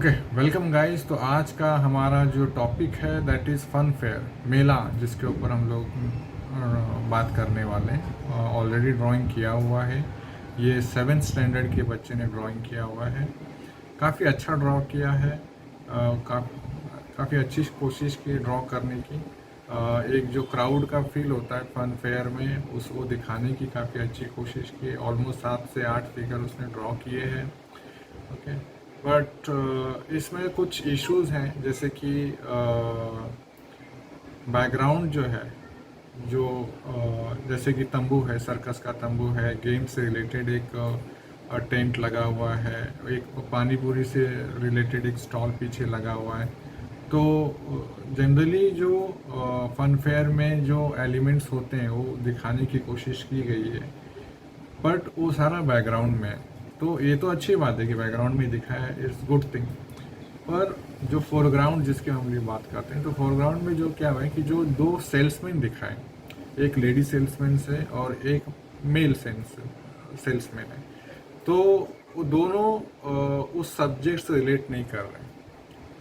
Okay, welcome guys. तो आज का हमारा जो टॉपिक है दैट इज़ फन फेयर, मेला, जिसके ऊपर हम लोग बात करने वाले हैं। ऑलरेडी ड्राइंग किया हुआ है। ये 7th स्टैंडर्ड के बच्चे ने ड्राइंग किया हुआ है। काफ़ी अच्छा ड्रॉ किया है। काफ़ी अच्छी कोशिश की ड्रॉ करने की। एक जो क्राउड का फील होता है फन फेयर में, वो दिखाने की काफ़ी अच्छी कोशिश की। ऑलमोस्ट 7 से 8 फिगर उसने ड्रॉ किए हैं। ओके, बट इसमें कुछ इश्यूज हैं, जैसे कि बैकग्राउंड जो है, जो जैसे कि तंबू है, सर्कस का तंबू है, गेम से रिलेटेड एक टेंट लगा हुआ है, एक पानी पूरी से रिलेटेड एक स्टॉल पीछे लगा हुआ है। तो जनरली जो फन फेयर में जो एलिमेंट्स होते हैं वो दिखाने की कोशिश की गई है, बट वो सारा बैकग्राउंड में है। तो ये तो अच्छी बात है कि बैकग्राउंड में दिखाया है, इट्स गुड थिंग। पर जो फोरग्राउंड जिसके हम लिए बात करते हैं, तो फोरग्राउंड में जो क्या हुआ है कि जो दो सेल्समैन दिखाए, एक लेडी सेल्समैन से और एक मेल सेल्समैन है, तो वो दोनों उस सब्जेक्ट से रिलेट नहीं कर रहे हैं।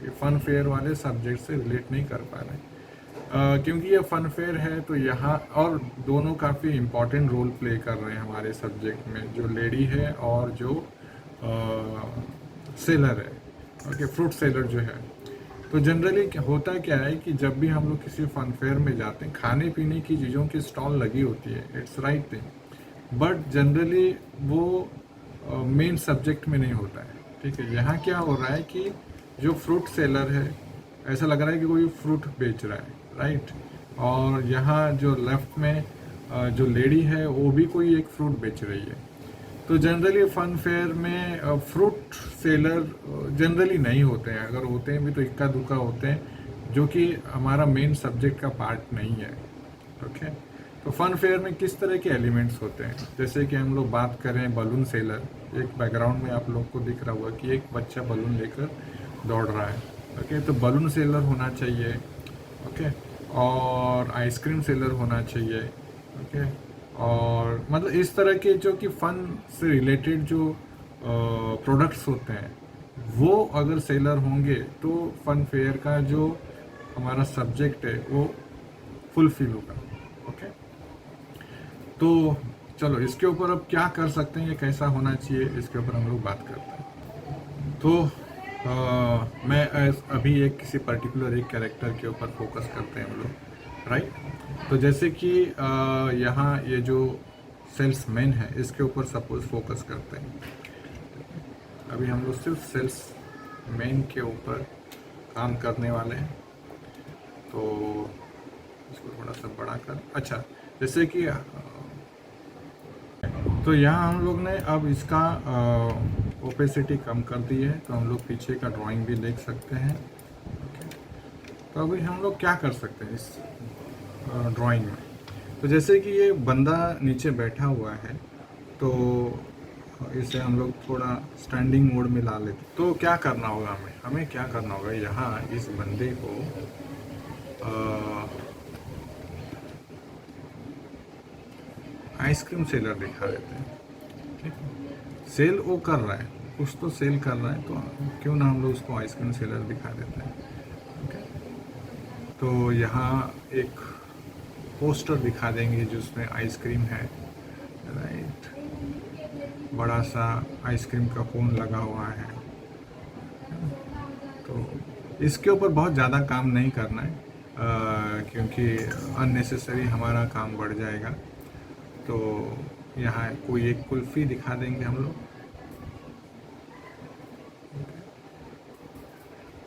ये फन फेयर वाले सब्जेक्ट से रिलेट नहीं कर पा रहे हैं। क्योंकि ये फन फेयर है, तो यहाँ और दोनों काफ़ी इम्पोर्टेंट रोल प्ले कर रहे हैं हमारे सब्जेक्ट में, जो लेडी है और जो सेलर है। ओके, फ्रूट सेलर जो है। तो जनरली होता क्या है कि जब भी हम लोग किसी फन फेयर में जाते हैं, खाने पीने की चीज़ों की स्टॉल लगी होती है, it's right thing, but generally वो मेन सब्जेक्ट में नहीं होता है। ठीक है, यहाँ क्या हो रहा है कि जो फ्रूट सेलर है, ऐसा लग रहा है कि कोई फ्रूट बेच रहा है, राइट। और यहाँ जो लेफ्ट में जो लेडी है, वो भी कोई एक फ्रूट बेच रही है। तो जनरली फन फेयर में फ्रूट सेलर जनरली नहीं होते हैं, अगर होते हैं भी तो इक्का दुक्का होते हैं, जो कि हमारा मेन सब्जेक्ट का पार्ट नहीं है। ओके, तो फन फेयर में किस तरह के एलिमेंट्स होते हैं, जैसे कि हम लोग बात करें बलून सेलर। एक बैकग्राउंड में आप लोग को दिख रहा होगा कि एक बच्चा बलून लेकर दौड़ रहा है। ओके, तो बलून सेलर होना चाहिए। ओके, और आइसक्रीम सेलर होना चाहिए। ओके, और मतलब इस तरह के जो कि फन से रिलेटेड जो प्रोडक्ट्स होते हैं, वो अगर सेलर होंगे तो फन फेयर का जो हमारा सब्जेक्ट है वो फुलफिल होगा। ओके, तो चलो इसके ऊपर अब क्या कर सकते हैं, ये कैसा होना चाहिए, इसके ऊपर हम लोग बात करते हैं। तो मैं अभी एक किसी पर्टिकुलर एक कैरेक्टर के ऊपर फोकस करते हैं हम लोग, राइट। तो जैसे कि यहाँ ये जो सेल्समैन है, इसके ऊपर सपोज फोकस करते हैं। अभी हम लोग सिर्फ सेल्समैन के ऊपर काम करने वाले हैं। तो इसको थोड़ा सा बड़ा कर, अच्छा, जैसे कि तो यहाँ हम लोग ने अब इसका ओपेसिटी कम कर दी है, तो हम लोग पीछे का ड्राइंग भी देख सकते हैं। तो अभी हम लोग क्या कर सकते हैं इस ड्राइंग में। तो जैसे कि ये बंदा नीचे बैठा हुआ है, तो इसे हम लोग थोड़ा स्टैंडिंग मोड में ला लेते। तो क्या करना होगा, हमें क्या करना होगा, यहाँ इस बंदे को आइसक्रीम सेलर दिखा देते हैं। ठीक है, सेल वो कर रहा है, कुछ तो सेल कर रहा है, तो क्यों ना हम लोग उसको आइसक्रीम सेलर दिखा देते हैं। ओके, तो यहाँ एक पोस्टर दिखा देंगे जिसमें आइसक्रीम है, राइट। बड़ा सा आइसक्रीम का कोन लगा हुआ है। तो इसके ऊपर बहुत ज़्यादा काम नहीं करना है, क्योंकि अननेसेसरी हमारा काम बढ़ जाएगा। तो यहाँ कोई एक कुल्फ़ी दिखा देंगे हम लोग,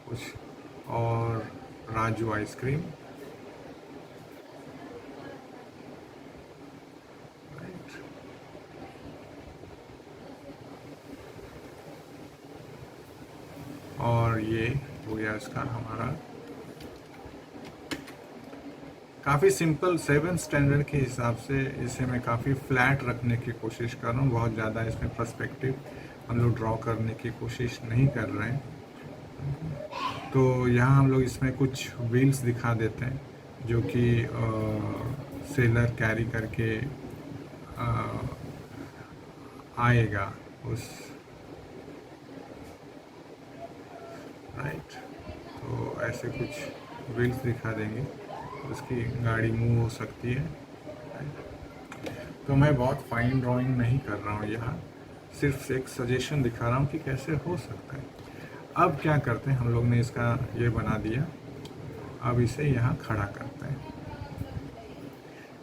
कुछ और राजू आइसक्रीम, राइट। और ये हो गया इसका हमारा काफ़ी सिंपल 7th स्टैंडर्ड के हिसाब से। इसे मैं काफ़ी फ्लैट रखने की कोशिश कर रहा हूँ, बहुत ज़्यादा इसमें पर्सपेक्टिव हम लोग ड्रॉ करने की कोशिश नहीं कर रहे हैं। तो यहाँ हम लोग इसमें कुछ व्हील्स दिखा देते हैं, जो कि सेलर कैरी करके आएगा उस राइट। तो ऐसे कुछ व्हील्स दिखा देंगे, उसकी गाड़ी मूव हो सकती है। तो मैं बहुत फाइन ड्राइंग नहीं कर रहा हूँ यहाँ, सिर्फ एक सजेशन दिखा रहा हूँ कि कैसे हो सकता है। अब क्या करते हैं, हम लोग ने इसका ये बना दिया, अब इसे यहाँ खड़ा करते हैं।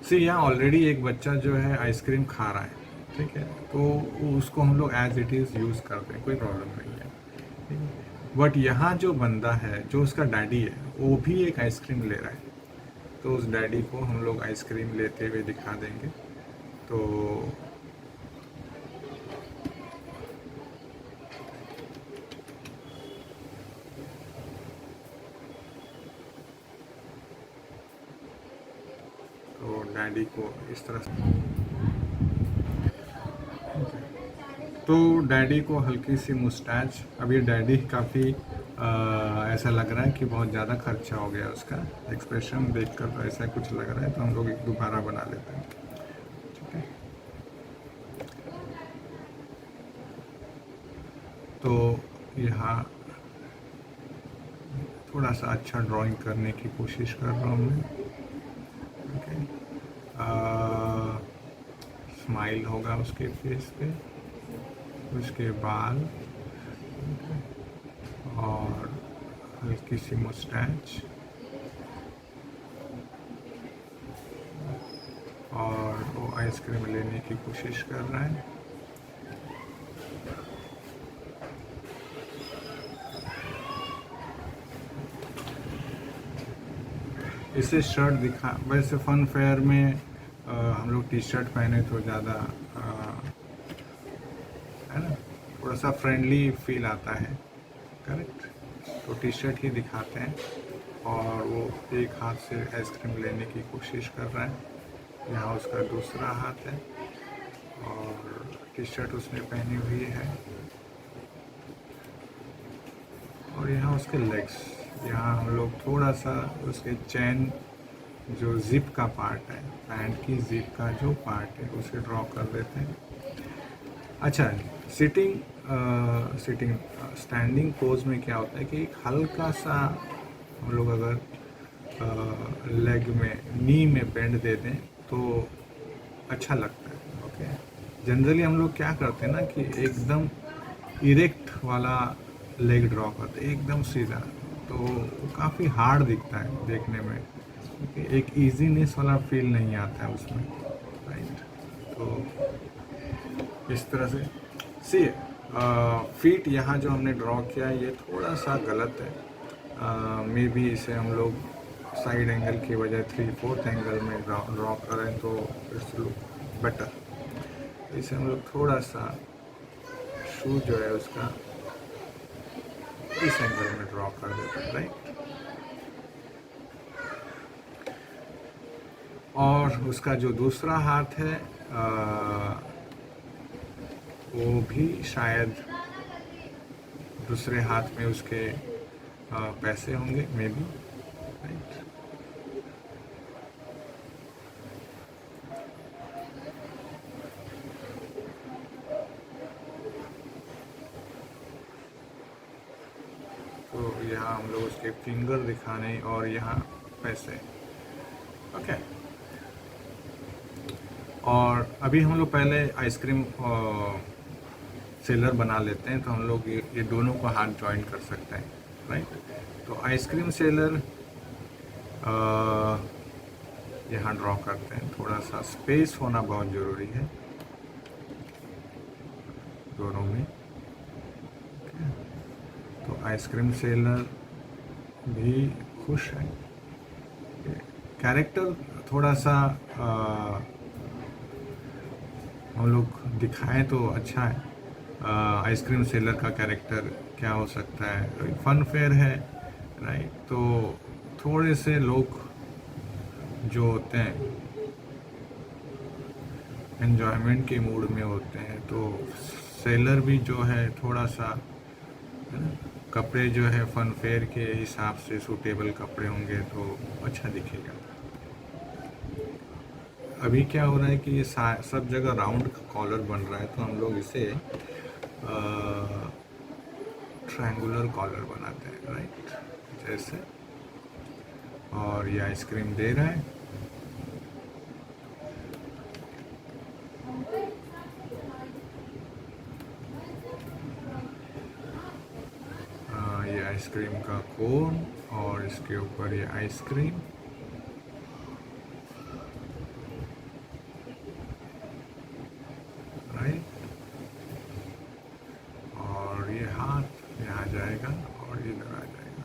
सी यहाँ ऑलरेडी एक बच्चा जो है आइसक्रीम खा रहा है, ठीक है, तो उसको हम लोग एज इट इज़ यूज़ करते हैं, कोई प्रॉब्लम नहीं है, ठीक है। बट यहाँ जो बंदा है, जो उसका डैडी है, वो भी एक आइसक्रीम ले रहा है, तो उस डैडी को हम लोग आइसक्रीम लेते हुए दिखा देंगे। तो डैडी को इस तरह से, तो डैडी को हल्की सी मुस्टैच, अब ये डैडी काफ़ी ऐसा लग रहा है कि बहुत ज़्यादा खर्चा हो गया, उसका एक्सप्रेशन देखकर तो ऐसा कुछ लग रहा है, तो हम लोग एक दोबारा बना लेते हैं, ठीक है। तो यहाँ थोड़ा सा अच्छा ड्राइंग करने की कोशिश कर रहा हूँ मैं, ओके। स्माइल होगा उसके फेस पे, उसके बाल, और हल्की सी मुस्टैच, और वो आइसक्रीम लेने की कोशिश कर रहा है। इसे शर्ट दिखा, वैसे फन फेयर में हम लोग टी शर्ट पहने तो ज़्यादा है ना, थोड़ा सा फ्रेंडली फील आता है, करेक्ट। तो टी शर्ट ही दिखाते हैं, और वो एक हाथ से आइसक्रीम लेने की कोशिश कर रहा है, यहाँ उसका दूसरा हाथ है, और टी शर्ट उसने पहनी हुई है, और यहाँ उसके लेग्स, यहाँ हम लोग थोड़ा सा उसके चैन, जो जिप का पार्ट है, पैंट की जिप का जो पार्ट है, उसे ड्रॉ कर देते हैं। अच्छा, सिटिंग स्टैंडिंग पोज में क्या होता है कि एक हल्का सा हम लोग अगर लेग में, नी में बेंड दे दें तो अच्छा लगता है, ओके। जनरली हम लोग क्या करते हैं ना कि एकदम इरेक्ट वाला लेग ड्रॉ करते हैं, एकदम सीधा, तो काफ़ी हार्ड दिखता है देखने में, क्योंकि एक इजीनेस वाला फील नहीं आता है उसमें, राइट। तो इस तरह से सी फीट यहाँ जो हमने ड्रॉ किया है, ये थोड़ा सा गलत है, मे बी इसे हम लोग साइड एंगल की बजाय 3/4 एंगल में ड्रॉ करें तो इट्स लुक बेटर। इसे हम लोग थोड़ा सा शू जो है उसका इस एंगल में ड्रॉ कर देते हैं, राइट। और उसका जो दूसरा हाथ है वो भी शायद दूसरे हाथ में उसके पैसे होंगे, मे बी, राइट। तो यहाँ हम लोग उसके फिंगर दिखाने, और यहाँ पैसे, ओके। और अभी हम लोग पहले आइसक्रीम सेलर बना लेते हैं, तो हम लोग ये दोनों को हाथ ज्वाइन कर सकते हैं, राइट। तो आइसक्रीम सेलर यहाँ ड्रॉ करते हैं, थोड़ा सा स्पेस होना बहुत ज़रूरी है दोनों में, तो आइसक्रीम सेलर भी खुश है। कैरेक्टर थोड़ा सा हम लोग दिखाएं तो अच्छा है, आइसक्रीम सेलर का कैरेक्टर क्या हो सकता है, फन फेयर है, राइट। तो थोड़े से लोग जो होते हैं एन्जॉयमेंट के मूड में होते हैं, तो सेलर भी जो है थोड़ा सा कपड़े जो है फन फेयर के हिसाब से सूटेबल कपड़े होंगे तो अच्छा दिखेगा। अभी क्या हो रहा है कि ये सब जगह राउंड कॉलर बन रहा है, तो हम लोग इसे ट्रायंगुलर कॉलर बनाते हैं, राइट, जैसे। और ये आइसक्रीम दे रहा है, ये आइसक्रीम का कोन और इसके ऊपर ये आइसक्रीम, राइट। और ये हाथ यहाँ जाएगा और इधर आ जाएगा।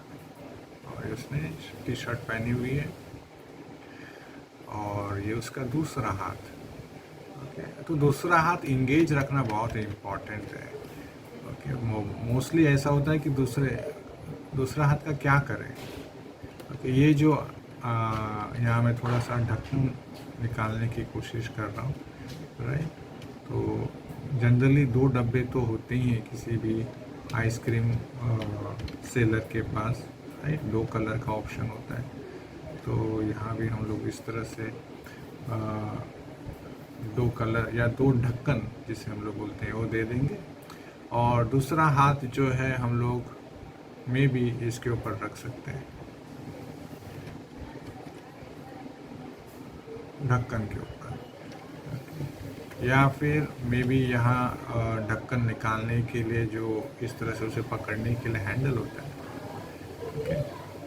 और इसने टी शर्ट पहनी हुई है और ये उसका दूसरा हाथ। ओके, तो दूसरा हाथ इंगेज रखना बहुत इम्पॉर्टेंट है। ओके, मोस्टली ऐसा होता है कि दूसरा हाथ का क्या करें। ओके, ये जो यहाँ मैं थोड़ा सा ढक्कन निकालने की कोशिश कर रहा हूँ, राइट। तो जनरली 2 डब्बे तो होते ही हैं किसी भी आइसक्रीम सेलर के पास, राइट। 2 कलर का ऑप्शन होता है। तो यहाँ भी हम लोग इस तरह से 2 कलर या 2 ढक्कन जिसे हम लोग बोलते हैं वो दे देंगे। और दूसरा हाथ जो है हम लोग में भी इसके ऊपर रख सकते हैं, ढक्कन के ऊपर। या फिर मे बी यहाँ ढक्कन निकालने के लिए जो इस तरह से उसे पकड़ने के लिए हैंडल होता है। ओके,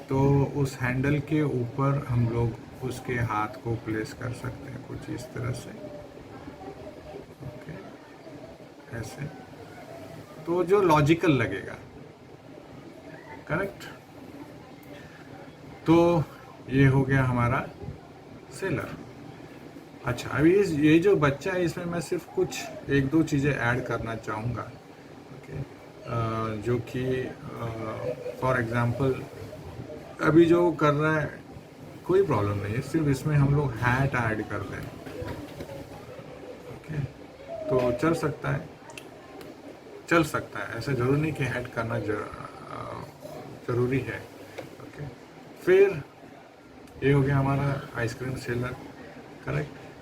तो उस हैंडल के ऊपर हम लोग उसके हाथ को प्लेस कर सकते हैं कुछ इस तरह से। ओके, ऐसे तो जो लॉजिकल लगेगा, करेक्ट। तो ये हो गया हमारा सेलर। अच्छा, अभी ये जो बच्चा है इसमें मैं सिर्फ कुछ 1-2 चीज़ें ऐड करना चाहूँगा। ओके, जो कि फॉर एग्जांपल अभी जो कर रहा है कोई प्रॉब्लम नहीं है, सिर्फ इसमें हम लोग हैट ऐड कर दें। ओके, तो चल सकता है, ऐसा ज़रूरी नहीं कि हैट करना ज़रूरी है। ओके, फिर ये हो गया हमारा आइसक्रीम सेलर, करेक्ट।